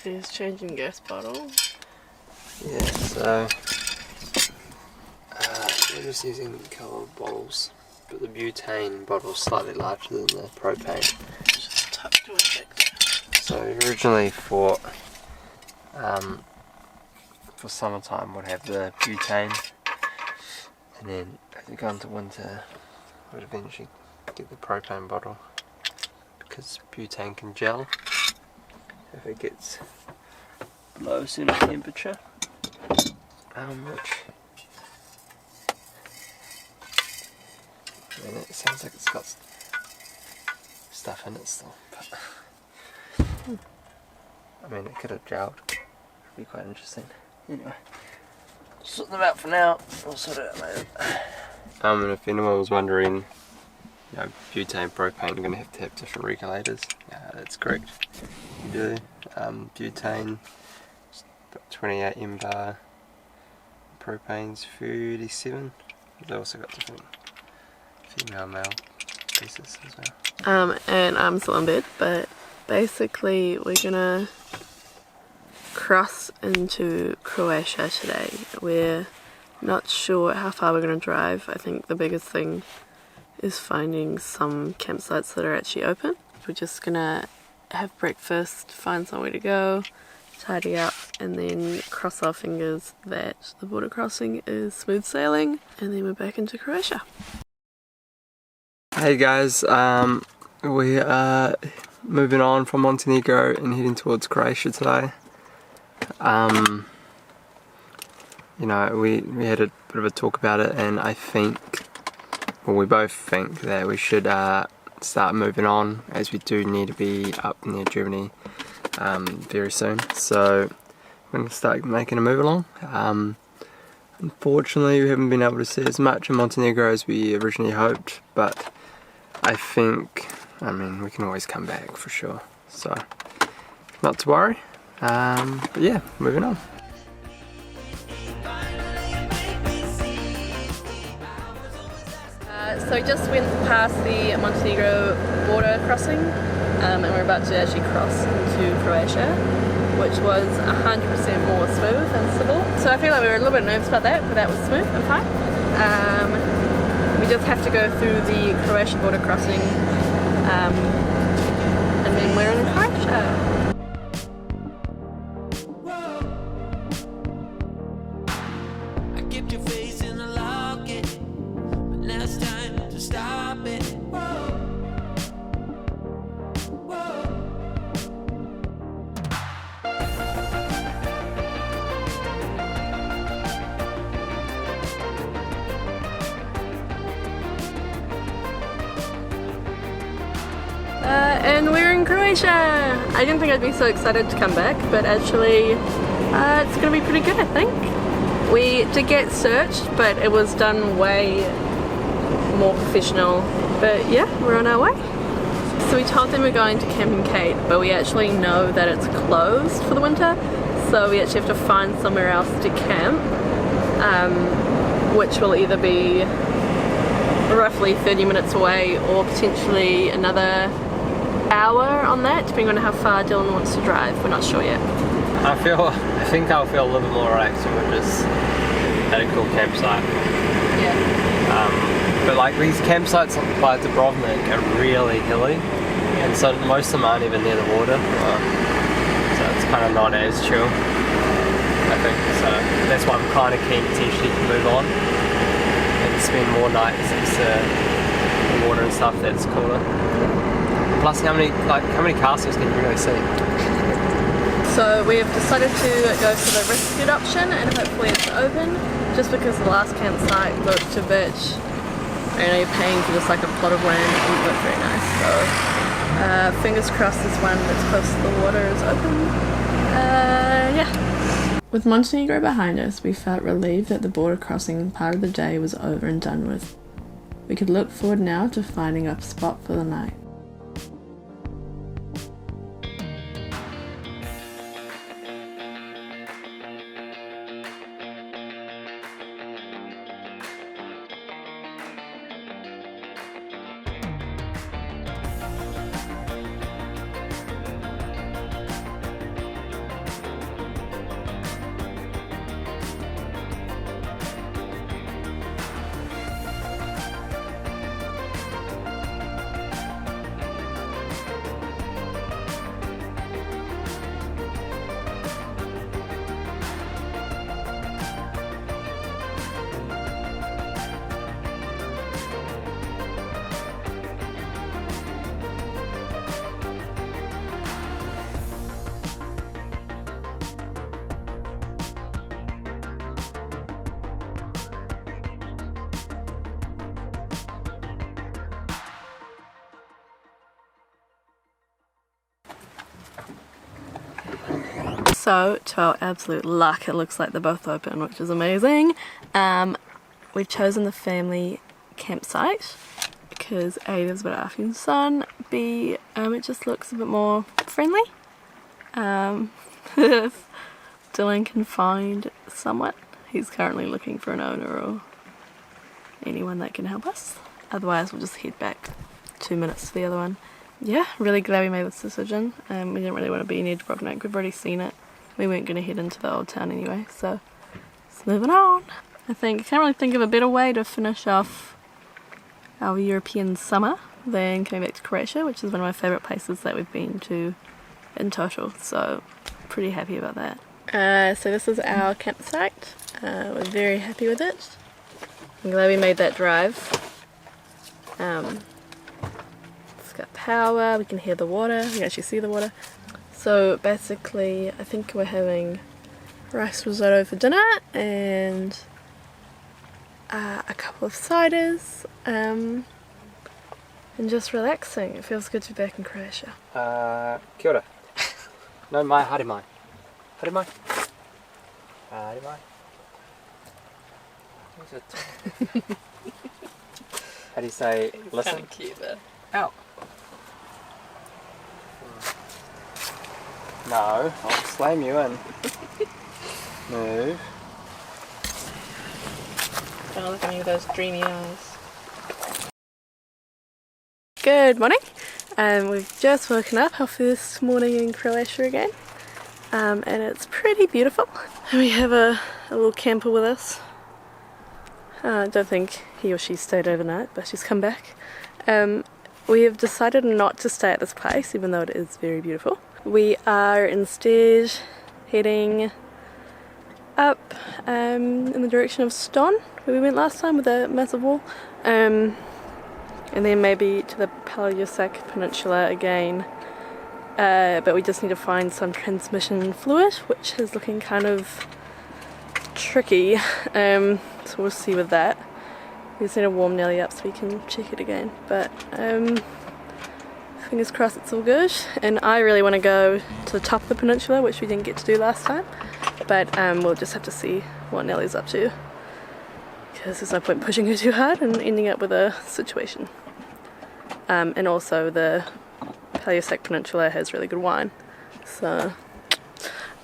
He's changing gas bottle. Yeah, so we're just using coloured bottles, but the butane bottle is slightly larger than the propane. Just touch to effect. So we originally thought for summertime would have the butane, and then as we go into winter we'd eventually get the propane bottle, because butane can gel if it gets below a certain temperature, which, I mean, it sounds like it's got stuff in it still, but I mean, it could have gelled. It'd be quite interesting. Anyway, sort them out for now. We'll sort it out later. And if anyone was wondering, you know, butane, propane are going to have different regulators. That's correct. You do. Butane, 28 mbar. Propane's 37. They also got different female, male pieces as well. And I'm still in bed, but basically we're gonna cross into Croatia today. We're not sure how far we're gonna drive. I think the biggest thing is finding some campsites that are actually open. We're just gonna have breakfast, find somewhere to go, tidy up, and then cross our fingers that the border crossing is smooth sailing, and then we're back into Croatia. Hey guys, we are moving on from Montenegro and heading towards Croatia today. You know, we had a bit of a talk about it, and I think, well, we both think that we should start moving on, as we do need to be up near Germany very soon. So we're going to start making a move along. Unfortunately, we haven't been able to see as much in Montenegro as we originally hoped, but I think, I mean, we can always come back for sure. So not to worry. But yeah, moving on. So we just went past the Montenegro border crossing, and we're about to actually cross into Croatia, which was 100% more smooth and civil. So I feel like we were a little bit nervous about that, but that was smooth and fine. We just have to go through the Croatian border crossing, and then we're in Croatia. And we're in Croatia! I didn't think I'd be so excited to come back, but actually it's gonna be pretty good, I think. We did get searched, but it was done way more professional. But yeah, we're on our way. So we told them we're going to Camping Kate, but we actually know that it's closed for the winter, so we actually have to find somewhere else to camp, which will either be roughly 30 minutes away or potentially another hour on that, depending on how far Dylan wants to drive. We're not sure yet. I think I'll feel a little bit more relaxed when we're just at a cool campsite. Yeah. But like these campsites by Dubrovnik are really hilly, and so most of them aren't even near the water. So it's kind of not as chill, I think. So that's why I'm kind of keen potentially to move on and spend more nights next to the water and stuff. That's cooler. Plus, how many castles can you really see? So we have decided to go for the rescued option, and hopefully it's open, just because the last campsite looked a bit, you know, you're paying for just like a plot of land. It didn't look very nice. So fingers crossed this one that's close to the water is open. Yeah. With Montenegro behind us, we felt relieved that the border crossing part of the day was over and done with. We could look forward now to finding a spot for the night. So, to our absolute luck, it looks like they're both open, which is amazing. We've chosen the family campsite because A, there's a bit of afternoon sun, B, it just looks a bit more friendly. If Dylan can find someone, he's currently looking for an owner or anyone that can help us. Otherwise, we'll just head back 2 minutes to the other one. Yeah, really glad we made this decision. We didn't really want to be near Dubrovnik. We've already seen it. We weren't going to head into the old town anyway, so it's moving on. I can't really think of a better way to finish off our European summer than coming back to Croatia, which is one of my favourite places that we've been to in total, so pretty happy about that. So this is our campsite. We're very happy with it. I'm glad we made that drive. It's got power, we can hear the water, we can actually see the water. So basically, I think we're having rice risotto for dinner and a couple of ciders, and just relaxing. It feels good to be back in Croatia. Kia ora. No, mai, haere mai. Haere mai. Haere mai. What is it? How do you say listen? Kind of cute, but... Ow. No, I'll slam you in. Move. Don't look at me with those dreamy eyes. Good morning. We've just woken up our first morning in Croatia again. And it's pretty beautiful. We have a little camper with us. I don't think he or she stayed overnight, but she's come back. We have decided not to stay at this place, even though it is very beautiful. We are instead heading up in the direction of Ston, where we went last time with a massive wall, and then maybe to the Paljusak Peninsula again, but we just need to find some transmission fluid, which is looking kind of tricky, so we'll see with that. We just need to warm Nelly up so we can check it again, but fingers crossed it's all good. And I really want to go to the top of the peninsula, which we didn't get to do last time, but we'll just have to see what Nelly's up to, because there's no point pushing her too hard and ending up with a situation. And also the Paljusak Peninsula has really good wine, so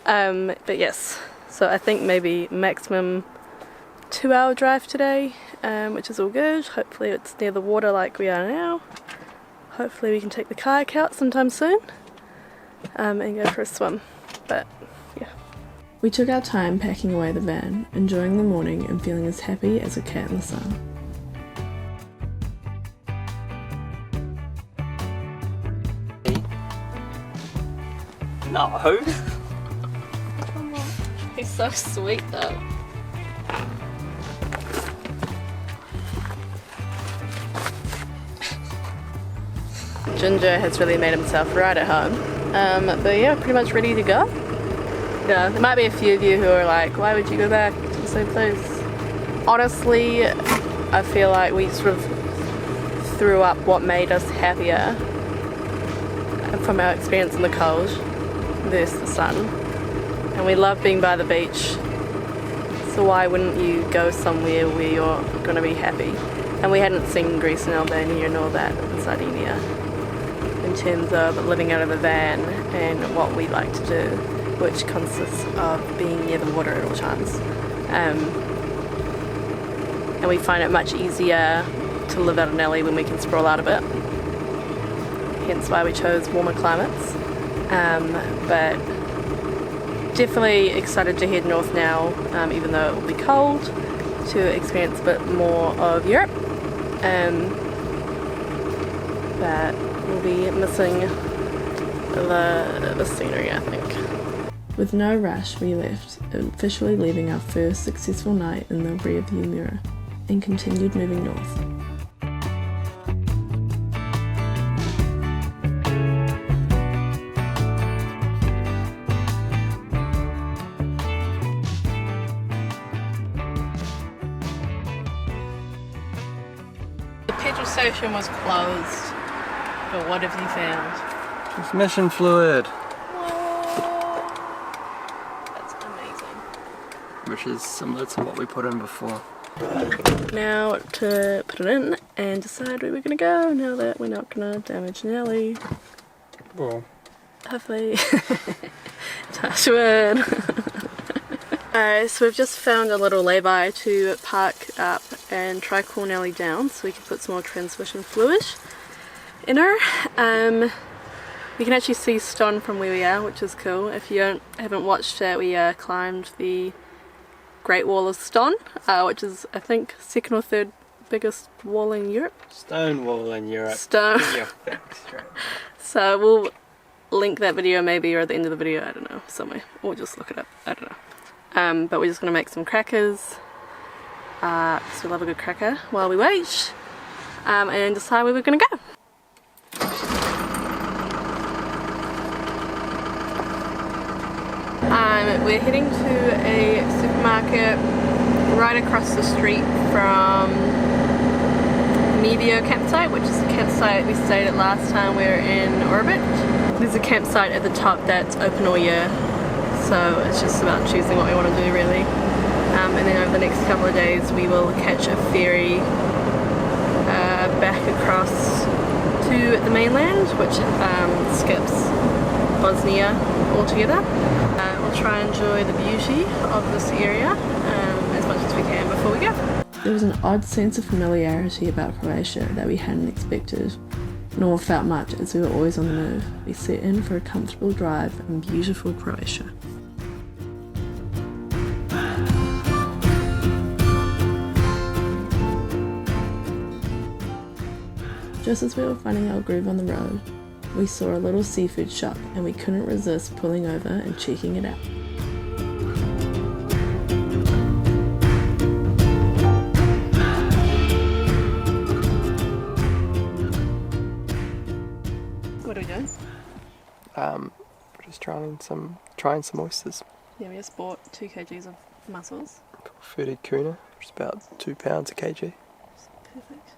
but yes, so I think maybe maximum 2-hour drive today, which is all good. Hopefully it's near the water like we are now. Hopefully we can take the kayak out sometime soon, and go for a swim, but yeah. We took our time packing away the van, enjoying the morning and feeling as happy as a cat in the sun. No. Come on. He's so sweet though. Ginger has really made himself right at home, but yeah, pretty much ready to go. Yeah, there might be a few of you who are like, why would you go back to the same place? Honestly, I feel like we sort of threw up what made us happier from our experience in the cold versus the sun, and we love being by the beach, so why wouldn't you go somewhere where you're going to be happy? And we hadn't seen Greece and Albania and all that in Sardinia, in terms of living out of the van and what we like to do, which consists of being near the water at all times. And we find it much easier to live out of Nelly when we can sprawl out a bit, hence why we chose warmer climates. But definitely excited to head north now, even though it will be cold, to experience a bit more of Europe. But we'll be missing the scenery, I think. With no rush, we left, officially leaving our first successful night in the rearview mirror, and continued moving north. The petrol station was closed, but what have you found? Transmission fluid. which is similar to what we put in before. Now to put it in and decide where we're gonna go now that we're not gonna damage Nelly. Well, hopefully. Touch wood. Alright, so we've just found a little lay-by to park up and try cool Nelly down so we can put some more transmission fluid in her. You can actually see Ston from where we are, which is cool. If you haven't watched it, we climbed the Great Wall of Ston, which is I think second or third biggest wall in Europe. Stone wall in Europe. Stone. Yeah. So we'll link that video maybe, or at the end of the video, I don't know, somewhere, or just look it up, I don't know. But we're just going to make some crackers, because we love a good cracker, while we wait, and decide where we're going to go. We're heading to a supermarket right across the street from Medio campsite, which is the campsite we stayed at last time we were in orbit. There's a campsite at the top that's open all year, so it's just about choosing what we want to do really. And then over the next couple of days we will catch a ferry back across to the mainland, which skips Bosnia altogether. We'll try and enjoy the beauty of this area as much as we can before we go. There was an odd sense of familiarity about Croatia that we hadn't expected, nor felt much as we were always on the move. We set in for a comfortable drive in beautiful Croatia. Just as we were finding our groove on the road, we saw a little seafood shop and we couldn't resist pulling over and checking it out. What are we doing? Just trying some oysters. Yeah, we just bought 2 kgs of mussels. 30 kuna, which is about £2 a kg. Perfect.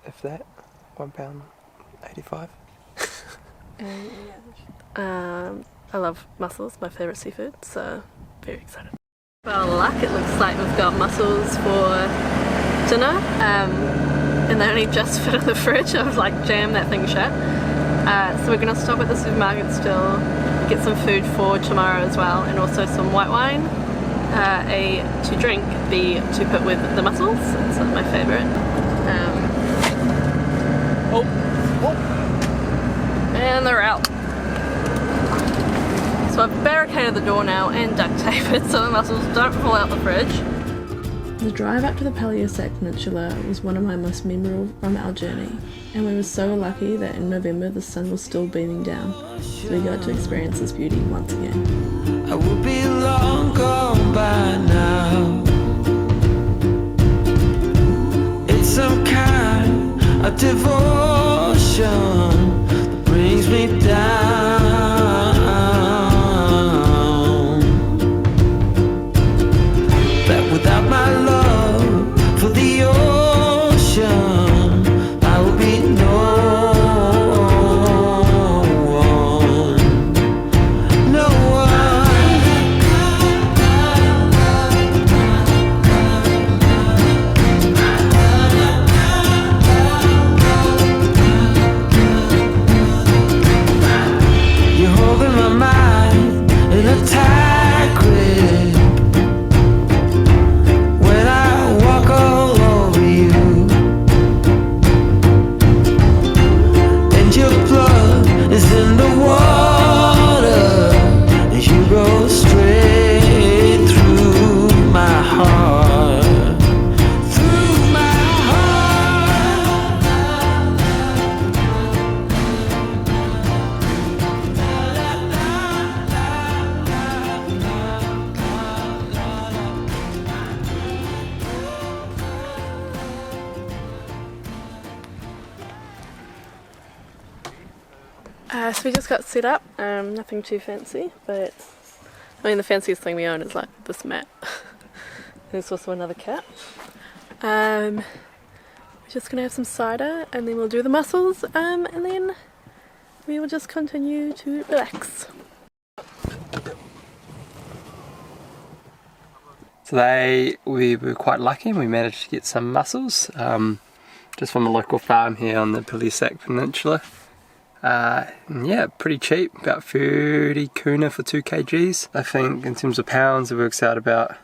If that, £1.85. I love mussels, my favourite seafood, so very excited. Well, luck, it looks like we've got mussels for dinner, and they only just fit in the fridge. I was like, jam that thing shut. So we're going to stop at the supermarket still, get some food for tomorrow as well, and also some white wine, to drink, to put with the mussels. It's my favourite. And they're out. So I've barricaded the door now and duct taped it so the mussels don't fall out the fridge. The drive up to the Peninsula was one of my most memorable from our journey, and we were so lucky that in November the sun was still beaming down, so we got to experience this beauty once again. I would be long gone by now. It's some kind of devotion that brings me down. That without my love for the ocean, I would be no one. No you're holding my mind in a tight grip when I walk all over you, and your blood is in the water, and you go straight through my heart, through my so we just got set up, nothing too fancy, but I mean the fanciest thing we own is like this mat. There's also another cat. We're just gonna have some cider and then we'll do the mussels, and then we will just continue to relax. Today we were quite lucky and we managed to get some mussels just from a local farm here on the peninsula. Yeah, pretty cheap, about 30 kuna for 2 kgs. I think in terms of pounds it works out about,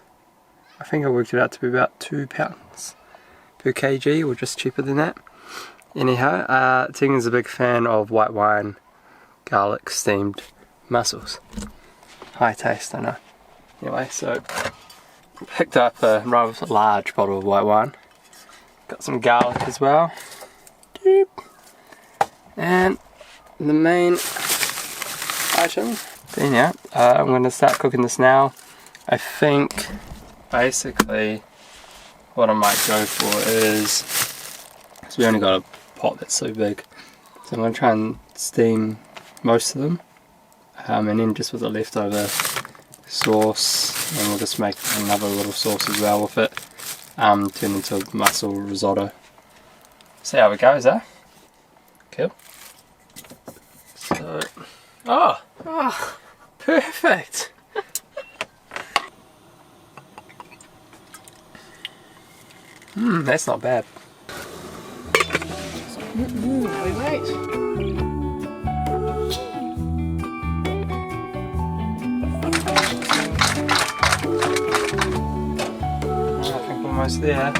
I think I worked it out to be about £2 per kg, or just cheaper than that. Anyhow, Ting is a big fan of white wine, garlic steamed mussels. High taste, I know. Anyway, so picked up a rather large bottle of white wine. Got some garlic as well. And the main item being out. I'm going to start cooking this now. I think basically what I might go for is, because we only got a pot that's so big, so I'm going to try and steam most of them, and then just with the leftover sauce, and we'll just make another little sauce as well with it, turn into mussel risotto. See how it goes, eh? Cool. So, oh, perfect. That's not bad. We wait. I think we're almost there.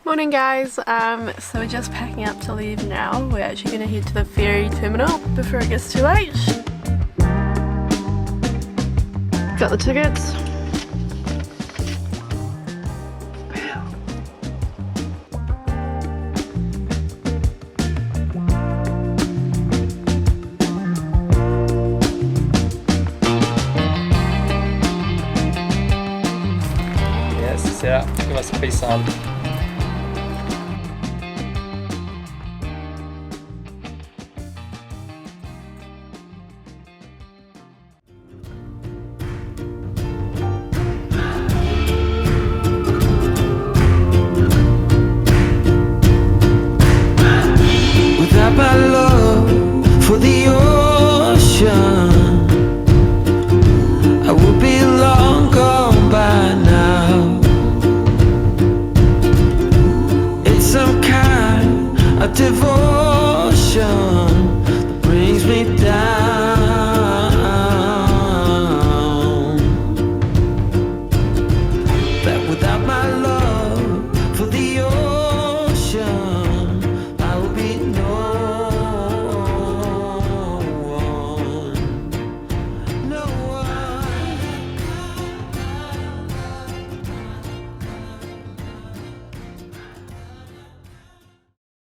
Morning guys, so we're just packing up to leave now. We're actually going to head to the ferry terminal before it gets too late. Got the tickets. Yeah, this is it. Give us a peace sign.